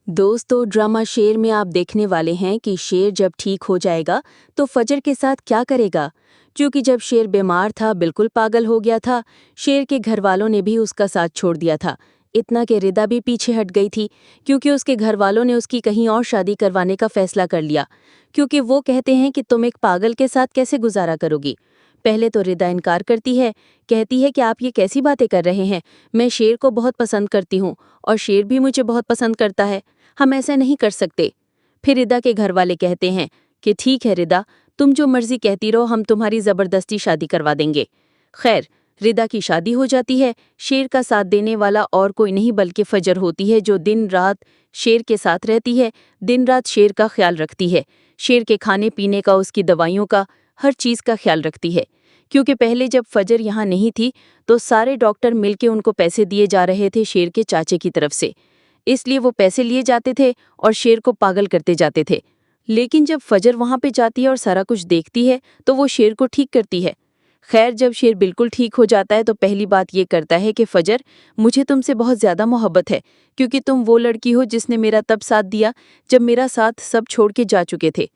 दोस्तों, ड्रामा शेर में आप देखने वाले हैं कि शेर जब ठीक हो जाएगा तो फजर के साथ क्या करेगा। क्योंकि जब शेर बीमार था, बिल्कुल पागल हो गया था, शेर के घर वालों ने भी उसका साथ छोड़ दिया था। इतना कि रिदा भी पीछे हट गई थी, क्योंकि उसके घर वालों ने उसकी कहीं और शादी करवाने का फैसला कर लिया। क्योंकि वो कहते हैं कि तुम एक पागल के साथ कैसे गुजारा करोगी। पहले तो रिदा इनकार करती है, कहती है कि आप ये कैसी बातें कर रहे हैं, मैं शेर को बहुत पसंद करती हूँ और शेर भी मुझे बहुत पसंद करता है, हम ऐसा नहीं कर सकते। फिर रिदा के घर वाले कहते हैं कि ठीक है रिदा, तुम जो मर्जी कहती रहो, हम तुम्हारी जबरदस्ती शादी करवा देंगे। खैर, रिदा की शादी हो जाती है। शेर का साथ देने वाला और कोई नहीं बल्कि फजर होती है, जो दिन रात शेर के साथ रहती है, दिन रात शेर का ख्याल रखती है, शेर के खाने पीने का, उसकी दवाइयों का, हर चीज़ का ख्याल रखती है। क्योंकि पहले जब फजर यहाँ नहीं थी तो सारे डॉक्टर मिलके उनको पैसे दिए जा रहे थे शेर के चाचे की तरफ से, इसलिए वो पैसे लिए जाते थे और शेर को पागल करते जाते थे। लेकिन जब फजर वहाँ पे जाती है और सारा कुछ देखती है तो वो शेर को ठीक करती है। खैर, जब शेर बिल्कुल ठीक हो जाता है तो पहली बात ये करता है कि फजर, मुझे तुमसे बहुत ज़्यादा मोहब्बत है, क्योंकि तुम वो लड़की हो जिसने मेरा तब साथ दिया जब मेरा साथ सब छोड़ के जा चुके थे।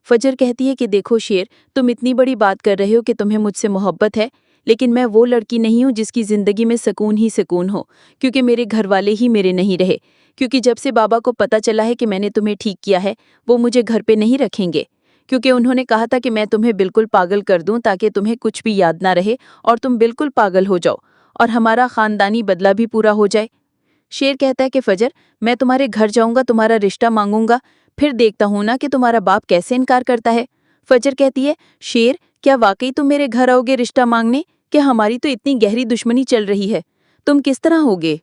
फजर कहती है कि देखो शेर, तुम इतनी बड़ी बात कर रहे हो कि तुम्हें मुझसे मोहब्बत है, लेकिन मैं वो लड़की नहीं हूँ जिसकी ज़िंदगी में सुकून ही सुकून हो, क्योंकि मेरे घर वाले ही मेरे नहीं रहे। क्योंकि जब से बाबा को पता चला है कि मैंने तुम्हें ठीक किया है, वो मुझे घर पे नहीं रखेंगे, क्योंकि उन्होंने कहा था कि मैं तुम्हें बिल्कुल पागल कर दूं ताकि तुम्हें कुछ भी याद ना रहे और तुम बिल्कुल पागल हो जाओ और हमारा खानदानी बदला भी पूरा हो जाए। शेर कहता है कि फजर, मैं तुम्हारे घर जाऊंगा, तुम्हारा रिश्ता मांगूंगा, फिर देखता हूं ना कि तुम्हारा बाप कैसे इनकार करता है। फजर कहती है, शेर, क्या वाकई तुम मेरे घर आओगे रिश्ता मांगने? क्या हमारी तो इतनी गहरी दुश्मनी चल रही है, तुम किस तरह होगे?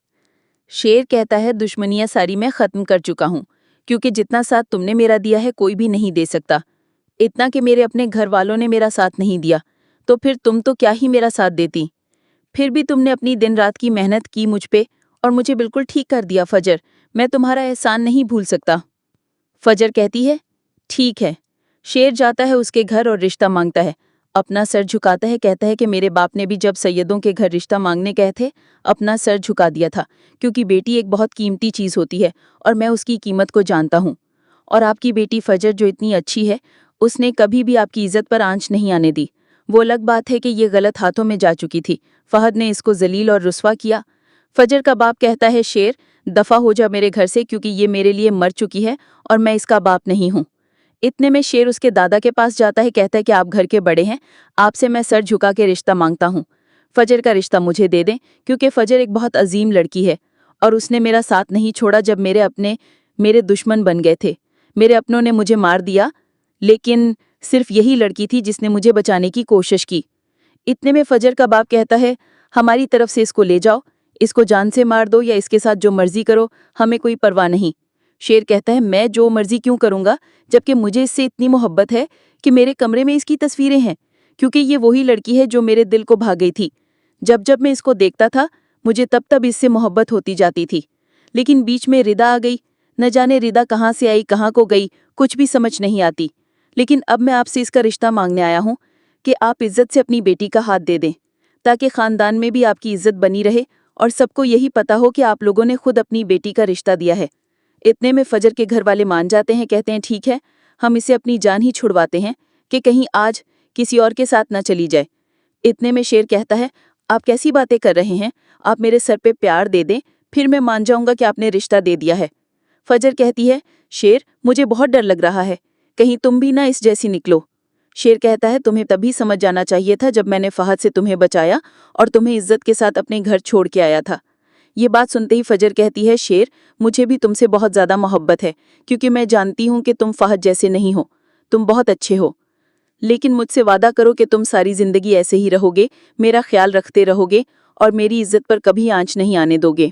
शेर कहता है, दुश्मनियां सारी मैं खत्म कर चुका हूँ, क्योंकि जितना साथ तुमने मेरा दिया है कोई भी नहीं दे सकता। इतना कि मेरे अपने घर वालों ने मेरा साथ नहीं दिया, तो फिर तुम तो क्या ही मेरा साथ देती। फिर भी तुमने अपनी दिन रात की मेहनत की मुझ पे और मुझे बिल्कुल ठीक कर दिया फजर, मैं तुम्हारा एहसान नहीं भूल सकता। फजर कहती है, ठीक है। शेर जाता है उसके घर और रिश्ता मांगता है, अपना सर झुकाता है, कहता है कि मेरे बाप ने भी जब सैयदों के घर रिश्ता मांगने गए थे अपना सर झुका दिया था, क्योंकि बेटी एक बहुत कीमती चीज़ होती है और मैं उसकी कीमत को जानता हूँ। और आपकी बेटी फजर जो इतनी अच्छी है, उसने कभी भी आपकी इज्जत पर आंच नहीं आने दी। वो अलग बात है कि ये गलत हाथों में जा चुकी थी, फहद ने इसको जलील और रुस्वा किया। फजर का बाप कहता है, शेर, दफा हो जा मेरे घर से, क्योंकि ये मेरे लिए मर चुकी है और मैं इसका बाप नहीं हूँ। इतने में शेर उसके दादा के पास जाता है, कहता है कि आप घर के बड़े हैं, आपसे मैं सर झुका के रिश्ता मांगता हूँ। फजर का रिश्ता मुझे दे दें, क्योंकि फजर एक बहुत अजीम लड़की है और उसने मेरा साथ नहीं छोड़ा जब मेरे अपने मेरे दुश्मन बन गए थे। मेरे अपनों ने मुझे मार दिया, लेकिन सिर्फ यही लड़की थी जिसने मुझे बचाने की कोशिश की। इतने में फजर का बाप कहता है, हमारी तरफ से इसको ले जाओ, इसको जान से मार दो या इसके साथ जो मर्जी करो, हमें कोई परवाह नहीं। शेर कहता है, मैं जो मर्जी क्यों करूंगा, जबकि मुझे इससे इतनी मोहब्बत है कि मेरे कमरे में इसकी तस्वीरें हैं, क्योंकि ये वही लड़की है जो मेरे दिल को भा गई थी। जब जब मैं इसको देखता था मुझे तब तब इससे मोहब्बत होती जाती थी, लेकिन बीच में रिदा आ गई। न जाने रिदा कहाँ से आई, कहाँ को गई, कुछ भी समझ नहीं आती। लेकिन अब मैं आपसे इसका रिश्ता मांगने आया हूँ कि आप इज्जत से अपनी बेटी का हाथ दे दें, ताकि खानदान में भी आपकी इज्जत बनी रहे और सबको यही पता हो कि आप लोगों ने खुद अपनी बेटी का रिश्ता दिया है। इतने में फजर के घर वाले मान जाते हैं, कहते हैं ठीक है, हम इसे अपनी जान ही छुड़वाते हैं कि कहीं आज किसी और के साथ न चली जाए। इतने में शेर कहता है, आप कैसी बातें कर रहे हैं, आप मेरे सर पे प्यार दे दें, फिर मैं मान जाऊंगा कि आपने रिश्ता दे दिया है। फजर कहती है, शेर, मुझे बहुत डर लग रहा है, कहीं तुम भी ना इस जैसी निकलो। शेर कहता है, तुम्हें तभी समझ जाना चाहिए था जब मैंने फहद से तुम्हें बचाया और तुम्हें इज्जत के साथ अपने घर छोड़ के आया था। ये बात सुनते ही फजर कहती है, शेर, मुझे भी तुमसे बहुत ज़्यादा मोहब्बत है, क्योंकि मैं जानती हूँ कि तुम फहद जैसे नहीं हो, तुम बहुत अच्छे हो। लेकिन मुझसे वादा करो कि तुम सारी ज़िंदगी ऐसे ही रहोगे, मेरा ख्याल रखते रहोगे और मेरी इज्जत पर कभी आंच नहीं आने दोगे।